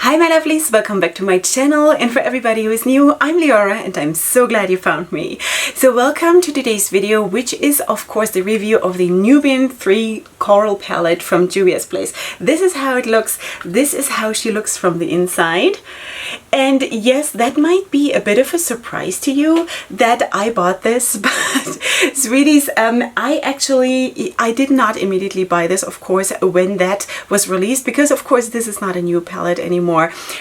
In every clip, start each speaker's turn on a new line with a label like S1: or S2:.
S1: Hi my lovelies, welcome back to my channel, and for everybody who is new, I'm Leorah and I'm so glad you found me. So welcome to today's video, which is of course the review of the Nubian 3 Coral palette from Juvia's place. This is how it looks, this is how she looks from the inside. And yes, that might be a bit of a surprise to you that I bought this, but sweeties, I did not immediately buy this, of course, when that was released, because of course this is not a new palette anymore.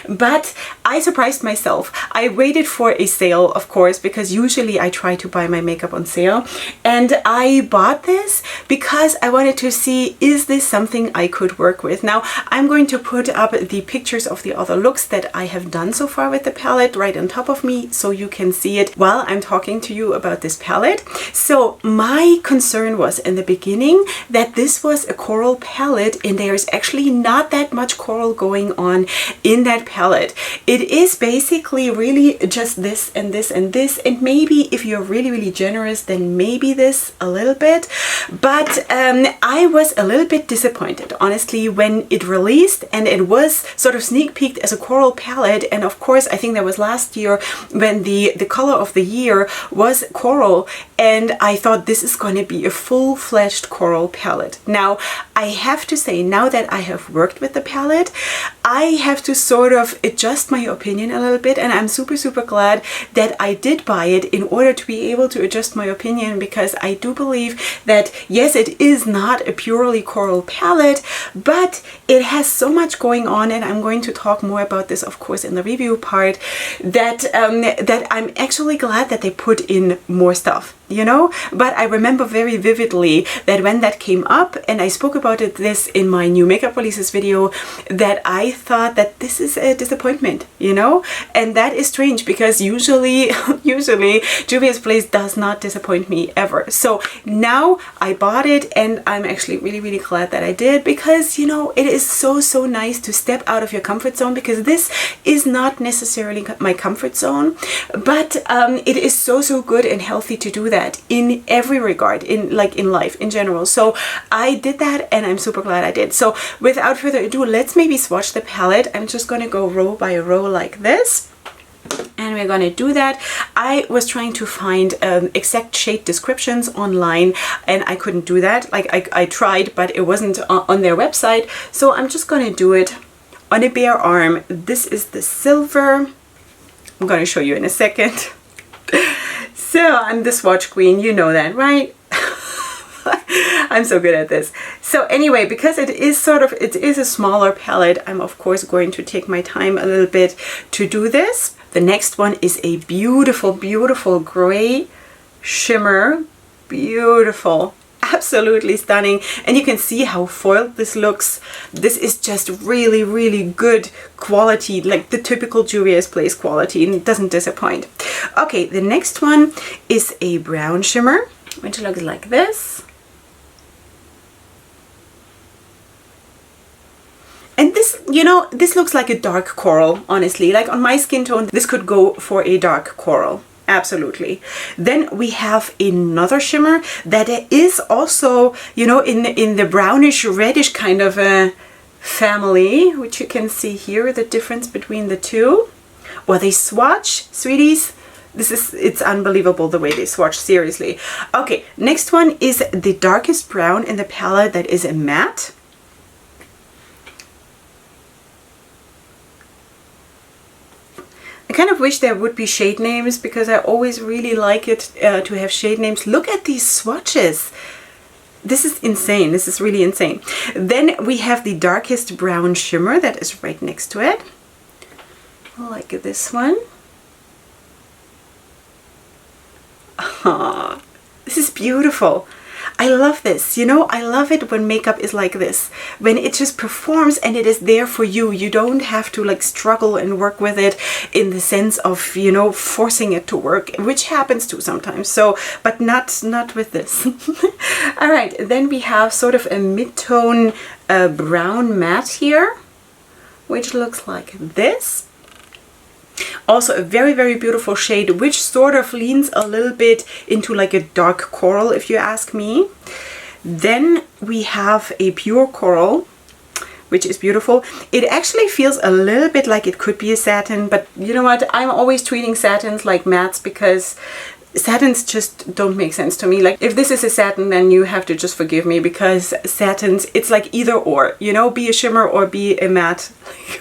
S1: But I surprised myself. I waited for a sale, of course, because usually I try to buy my makeup on sale, and I bought this because I wanted to see, is this something I could work with? Now I'm going to put up the pictures of the other looks that I have done so far with the palette right on top of me, so you can see it while I'm talking to you about this palette. So my concern was in the beginning that this was a coral palette and there's actually not that much coral going on in that palette. It is basically really just this and this and this, and maybe if you're really generous, then maybe this a little bit. But I was a little bit disappointed, honestly, when it released and it was sort of sneak peeked as a coral palette. And of course, I think that was last year when the color of the year was coral, and I thought this is going to be a full-fledged coral palette. Now, I have to say, now that I have worked with the palette, I have to sort of adjust my opinion a little bit, and I'm super glad that I did buy it in order to be able to adjust my opinion, because I do believe that yes, it is not a purely coral palette, but it has so much going on, and I'm going to talk more about this, of course, in the review part, that that I'm actually glad that they put in more stuff, you know. But I remember very vividly that when that came up, and I spoke about this in my new makeup releases video, that I thought that this is a disappointment, you know. And that is strange, because usually Juvia's place does not disappoint me ever. So now I bought it, and I'm actually really glad that I did, because, you know, it is so nice to step out of your comfort zone, because this is not necessarily my comfort zone, but it is so good and healthy to do that in every regard, in life in general. So I did that, and I'm super glad I did. So without further ado, let's maybe swatch the palette. I'm just going to go row by row like this, and we're going to do that. I was trying to find exact shade descriptions online, and I couldn't do that. Like I tried, but it wasn't on their website, so I'm just going to do it on a bare arm. This is the silver. I'm going to show you in a second. So I'm the swatch queen, you know that, right? I'm so good at this. So anyway, because it is a smaller palette, I'm of course going to take my time a little bit to do this. The next one is a beautiful gray shimmer. Beautiful. Absolutely stunning, and you can see how foiled this looks. This is just really good quality, like the typical Juvia's place quality, and it doesn't disappoint. Okay, the next one is a brown shimmer, which looks like this. And this, you know, this looks like a dark coral, honestly. Like on my skin tone, this could go for a dark coral. Absolutely. Then we have another shimmer that is also, you know, in the brownish reddish kind of a family, which you can see here, the difference between the two. Well, they swatch, sweeties. It's unbelievable the way they swatch, seriously. Okay, next one is the darkest brown in the palette, that is a matte. I kind of wish there would be shade names, because I always really like it to have shade names. Look at these swatches. This is insane. This is really insane. Then we have the darkest brown shimmer that is right next to it. Like this one. Oh, this is beautiful. I love this, you know. I love it when makeup is like this, when it just performs and it is there for you. You don't have to like struggle and work with it in the sense of, you know, forcing it to work, which happens too sometimes. So, but not with this. All right, then we have sort of a mid-tone brown matte here, which looks like this. Also a very beautiful shade, which sort of leans a little bit into like a dark coral, if you ask me. Then we have a pure coral, which is beautiful. It actually feels a little bit like it could be a satin, but you know what? I'm always treating satins like mattes because satins just don't make sense to me. Like, if this is a satin, then you have to just forgive me, because satins, it's like either or, you know, be a shimmer or be a matte,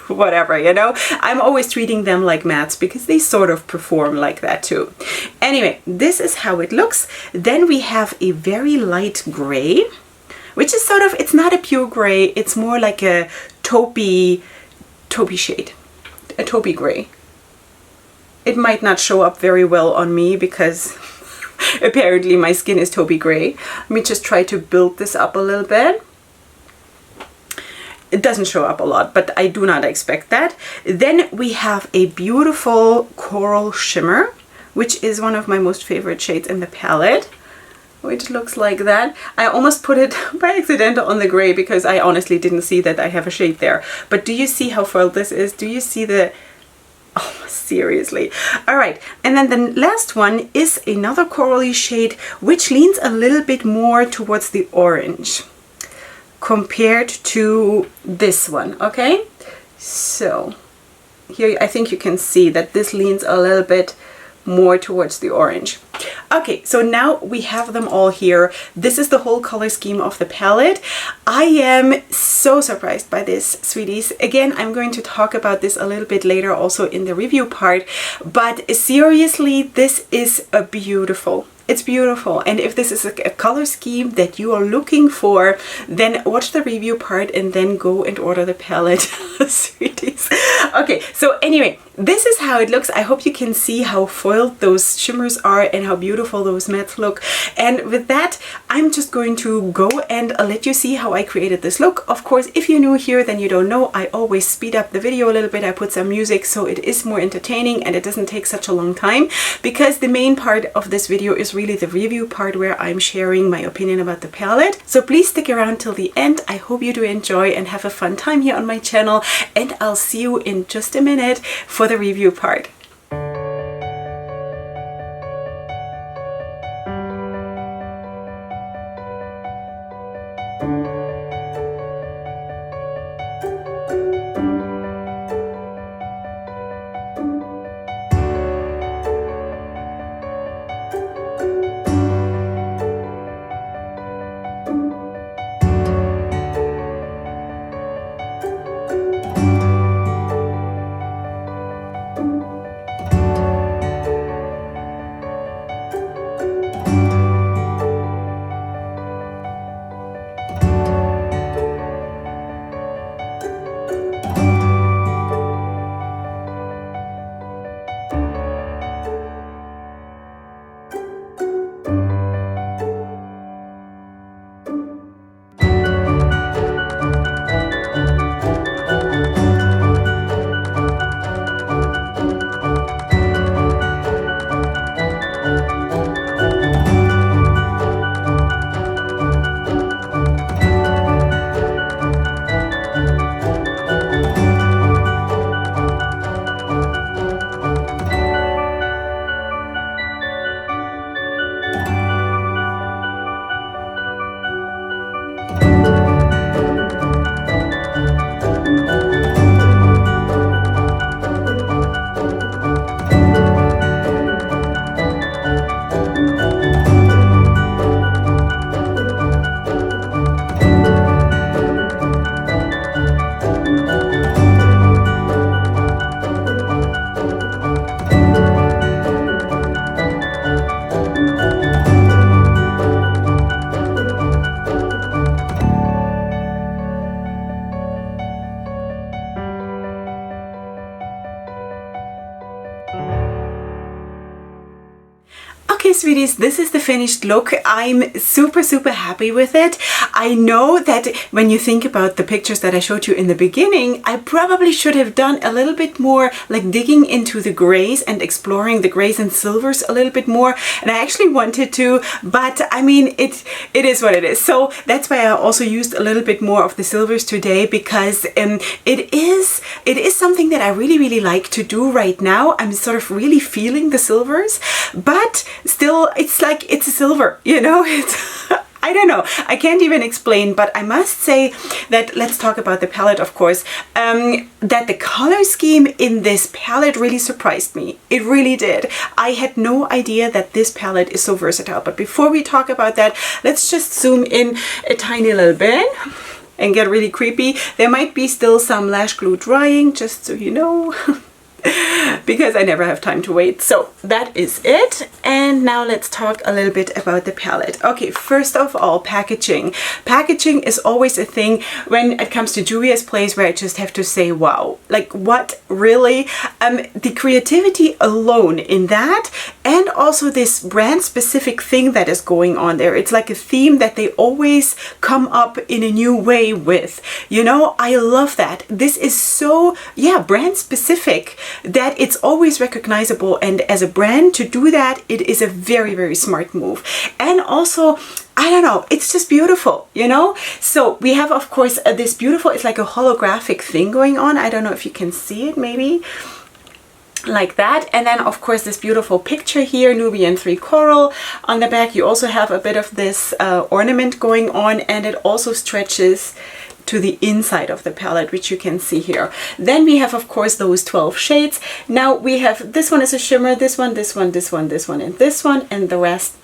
S1: whatever, you know. I'm always treating them like mattes because they sort of perform like that too. Anyway, this is how it looks. Then we have a very light gray, which is sort of, it's not a pure gray, it's more like a taupey shade, a taupey gray. It might not show up very well on me because apparently my skin is taupey gray. Let me just try to build this up a little bit. It doesn't show up a lot, but I do not expect that. Then we have a beautiful coral shimmer, which is one of my most favorite shades in the palette, which looks like that. I almost put it by accident on the gray because I honestly didn't see that I have a shade there. But do you see how foiled this is? Do you see the... Oh, seriously. All right, and then the last one is another corally shade, which leans a little bit more towards the orange compared to this one, okay? So here I think you can see that this leans a little bit more towards the orange. Okay, so now we have them all here. This is the whole color scheme of the palette. I am so surprised by this, sweeties. Again, I'm going to talk about this a little bit later also in the review part, but seriously, this is a beautiful. It's beautiful, and if this is a color scheme that you are looking for, then watch the review part and then go and order the palette, sweeties. Okay, so anyway, this is how it looks. I hope you can see how foiled those shimmers are and how beautiful those mattes look. And with that, I'm just going to go and let you see how I created this look. Of course, if you're new here, then you don't know, I always speed up the video a little bit. I put some music so it is more entertaining and it doesn't take such a long time, because the main part of this video is really the review part where I'm sharing my opinion about the palette. So please stick around till the end. I hope you do enjoy and have a fun time here on my channel, and I'll see you in just a minute for the review part. Okay, sweeties, this is the finished look. I'm super happy with it. I know that when you think about the pictures that I showed you in the beginning, I probably should have done a little bit more like digging into the grays and exploring the grays and silvers a little bit more. And I actually wanted to, but I mean, it is what it is. So that's why I also used a little bit more of the silvers today, because it is something that I really like to do right now. I'm sort of really feeling the silvers, but still it's like it's a silver, you know. It's I don't know. I can't even explain, but I must say that, let's talk about the palette, of course, that the color scheme in this palette really surprised me. It really did. I had no idea that this palette is so versatile. But before we talk about that, let's just zoom in a tiny little bit and get really creepy. There might be still some lash glue drying, just so you know. Because I never have time to wait. So that is it. And now let's talk a little bit about the palette. Okay, first of all, packaging. Packaging is always a thing when it comes to Juvia's Place where I just have to say, wow, like what, really? The creativity alone in that, and also this brand specific thing that is going on there. It's like a theme that they always come up in a new way with. You know, I love that. This is so, yeah, brand specific, that it's always recognizable, and as a brand to do that, it is a very, very smart move. And also, I don't know, it's just beautiful, you know? So we have, of course, this beautiful, it's like a holographic thing going on. I don't know if you can see it, maybe like that. And then of course this beautiful picture here, Nubian 3 coral on the back. You also have a bit of this ornament going on, and it also stretches to the inside of the palette, which you can see here. Then we have, of course, those 12 shades. Now we have, this one is a shimmer, this one, this one, this one, this one, and this one, and the rest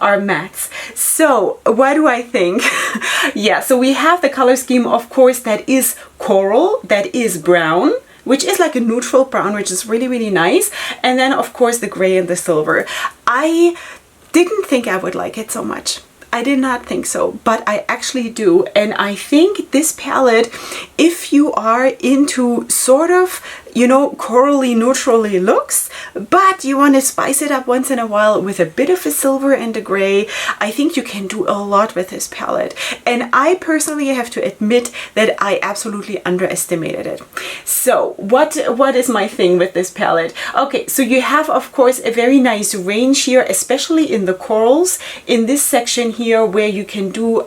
S1: are mattes. So what do I think? Yeah, so we have the color scheme, of course, that is coral, that is brown, which is like a neutral brown, which is really, really nice. And then, of course, the gray and the silver. I didn't think I would like it so much. I did not think so, but I actually do. And I think this palette, if you are into sort of, you know, corally neutrally looks, but you want to spice it up once in a while with a bit of a silver and a gray, I think you can do a lot with this palette. And I personally have to admit that I absolutely underestimated it. So what is my thing with this palette? Okay, so you have, of course, a very nice range here, especially in the corals, in this section here where you can do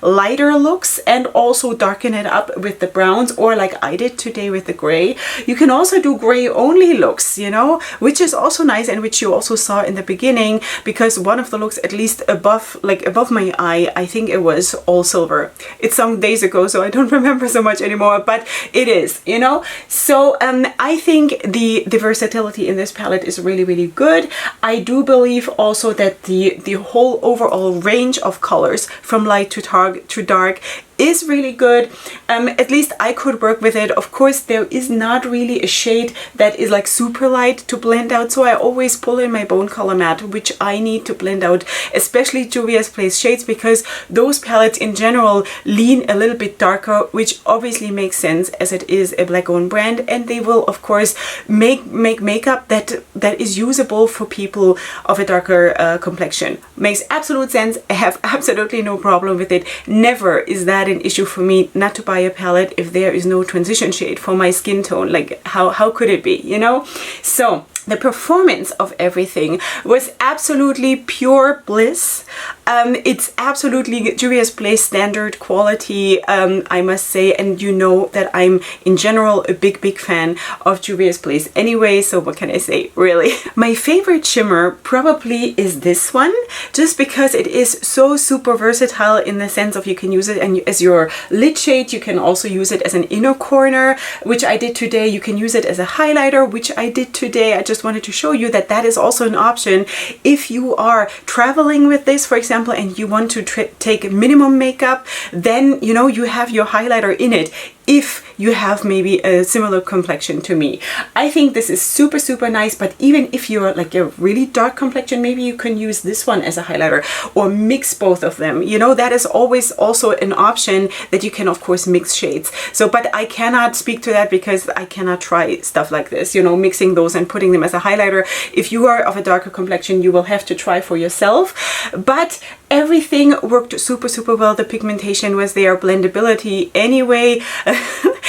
S1: lighter looks and also darken it up with the browns, or like I did today with the gray. You can also do gray only looks, you know, which is also nice, and which you also saw in the beginning, because one of the looks, at least above my eye, I think it was all silver. It's some days ago, so I don't remember so much anymore, but it is, you know. So I think the versatility in this palette is really, really good. I do believe also that the whole overall range of colors from light to dark is really good. At least I could work with it. Of course, there is not really a shade that is like super light to blend out, so I always pull in my bone color mat, which I need to blend out, especially Juvia's Place shades, because those palettes in general lean a little bit darker, which obviously makes sense as it is a black owned brand, and they will of course make makeup that is usable for people of a darker complexion. Makes absolute sense. I have absolutely no problem with it. Never is that an issue for me not to buy a palette if there is no transition shade for my skin tone. Like how could it be, you know? So the performance of everything was absolutely pure bliss. It's absolutely Juvia's Place standard quality, I must say, and you know that I'm in general a big fan of Juvia's Place anyway, so what can I say, really? My favorite shimmer probably is this one, just because it is so super versatile in the sense of you can use it and as your lid shade, you can also use it as an inner corner, which I did today. You can use it as a highlighter, which I did today. I just wanted to show you that that is also an option if you are traveling with this, for example, and you want to take minimum makeup, then you know you have your highlighter in it. If you have maybe a similar complexion to me, I think this is super nice. But even if you're like a really dark complexion, maybe you can use this one as a highlighter or mix both of them. You know, that is always also an option that you can of course mix shades. So, but I cannot speak to that because I cannot try stuff like this, you know, mixing those and putting them as a highlighter. If you are of a darker complexion, you will have to try for yourself. But everything worked super well. The pigmentation was there, blendability anyway.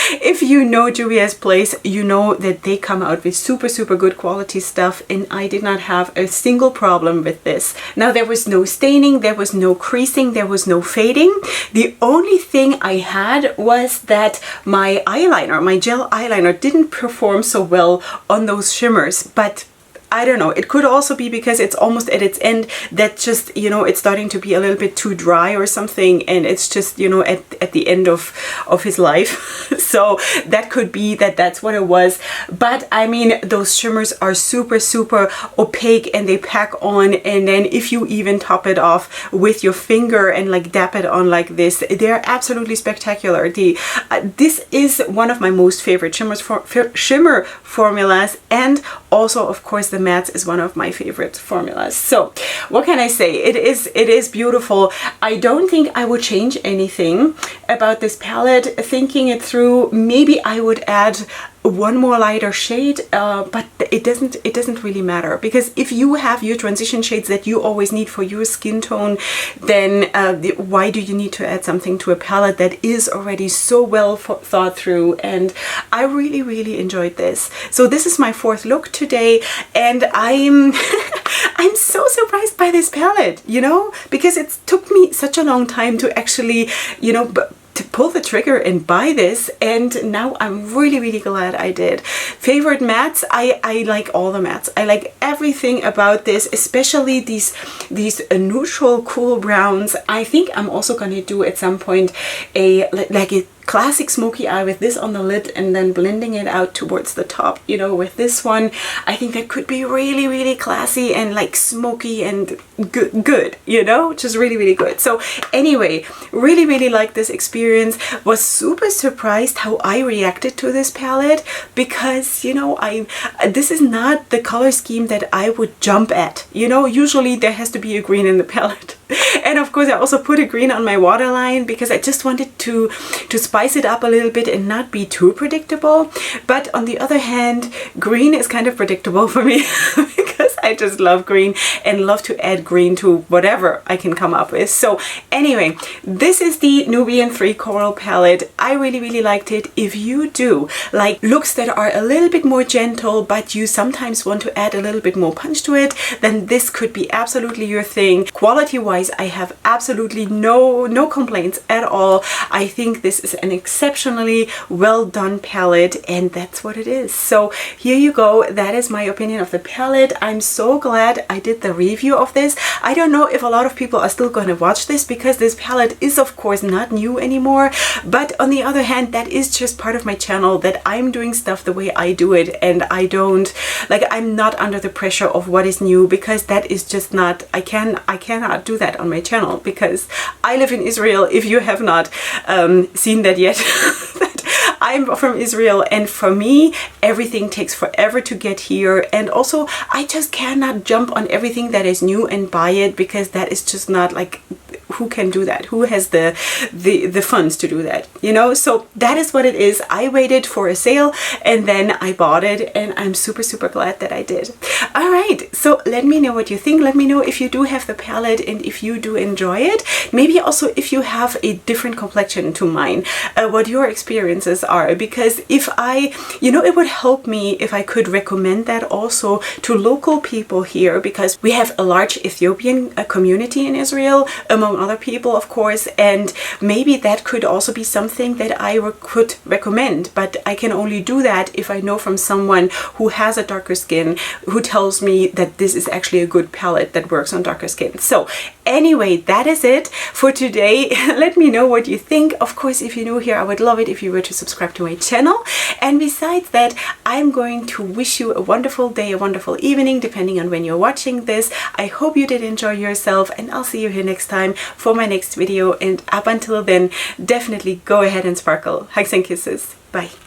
S1: If you know Juvia's Place, you know that they come out with super good quality stuff, and I did not have a single problem with this. Now, there was no staining, there was no creasing, there was no fading. The only thing I had was that my eyeliner, my gel eyeliner, didn't perform so well on those shimmers, but I don't know, it could also be because it's almost at its end that just, you know, it's starting to be a little bit too dry or something, and it's just, you know, at the end of his life. So that could be that's what it was. But I mean, those shimmers are super, super opaque, and they pack on, and then if you even top it off with your finger and like dap it on like this, they're absolutely spectacular. This is one of my most favorite shimmer formulas, and also of course the mattes is one of my favorite formulas. So what can I say? It is beautiful. I don't think I would change anything about this palette. Thinking it through, maybe I would add one more lighter shade, but it doesn't really matter, because if you have your transition shades that you always need for your skin tone, then why do you need to add something to a palette that is already so well thought through? And I really, really enjoyed this. So this is my fourth look today, and I'm I'm so surprised by this palette, you know, because it took me such a long time to actually, you know, to pull the trigger and buy this, and now I'm really, really glad I did. Favorite mattes, I like all the mattes. I like everything about this, especially these neutral cool browns. I think I'm also gonna do at some point a classic smoky eye with this on the lid and then blending it out towards the top, you know, with this one. I think that could be really, really classy and like smoky and good, you know, just really, really good. So anyway, really, really liked this experience. Was super surprised how I reacted to this palette, because, you know, this is not the color scheme that I would jump at, you know. Usually there has to be a green in the palette. And of course I also put a green on my waterline because I just wanted to spice it up a little bit and not be too predictable. But on the other hand, green is kind of predictable for me because I just love green and love to add green to whatever I can come up with. So anyway, this is the Nubian 3 Coral palette. I really, really liked it. If you do like looks that are a little bit more gentle, but you sometimes want to add a little bit more punch to it, then this could be absolutely your thing. Quality-wise, I have absolutely no complaints at all. I think this is an exceptionally well done palette, and that's what it is. So here you go. That is my opinion of the palette. I'm so glad I did the review of this. I don't know if a lot of people are still going to watch this, because this palette is of course not new anymore, but on the other hand, that is just part of my channel, that I'm doing stuff the way I do it, and I don't like, I'm not under the pressure of what is new, because that is just not, I cannot do that on my channel, because I live in Israel, if you have not seen that yet. I'm from Israel, and for me everything takes forever to get here, and also I just cannot jump on everything that is new and buy it, because that is just not like, who can do that? Who has the funds to do that, you know? So that is what it is. I waited for a sale and then I bought it, and I'm super, super glad that I did. All right, so let me know what you think. Let me know if you do have the palette and if you do enjoy it. Maybe also if you have a different complexion to mine, what your experiences are, because if you know, it would help me if I could recommend that also to local people here, because we have a large Ethiopian community in Israel, among other people, of course, and maybe that could also be something that I could recommend, but I can only do that if I know from someone who has a darker skin, who tells me that this is actually a good palette that works on darker skin. So anyway, that is it for today. Let me know what you think. Of course, if you're new here, I would love it if you were to subscribe to my channel. And besides that, I'm going to wish you a wonderful day, a wonderful evening, depending on when you're watching this. I hope you did enjoy yourself, and I'll see you here next time for my next video. And up until then, definitely go ahead and sparkle. Hugs and kisses. Bye.